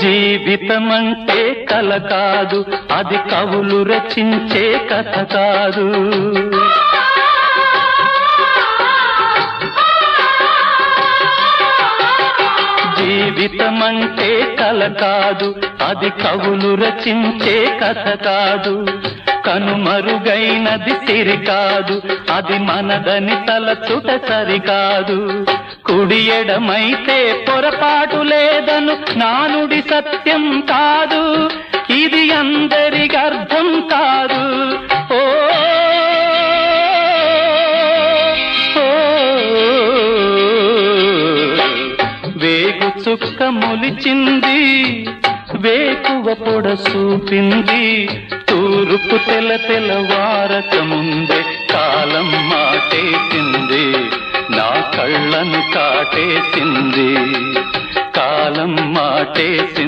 జీవితమంటే కల కాదు, అది కవులు రచించే కథ కాదు. జీవితమంటే కల కాదు, అది కవులు రచించే కథ కాదు. కనుమరుగైనది సిరి కాదు, అది మనదని తలచుట సరికాదు. కుడి ఎడమైతే పొరపాటు లేదను నానుడి సత్యం కాదు, ఇది అందరికి అర్థం కాదు. ఓ వేగు చుక్క మొలిచింది, వేకువ పొడ చూపింది, తూర్పు తెల్లవారక ముందే కాలం మాటేసింది, నా కళ్ళను కాటేసింది, కాలం మాటేసింది.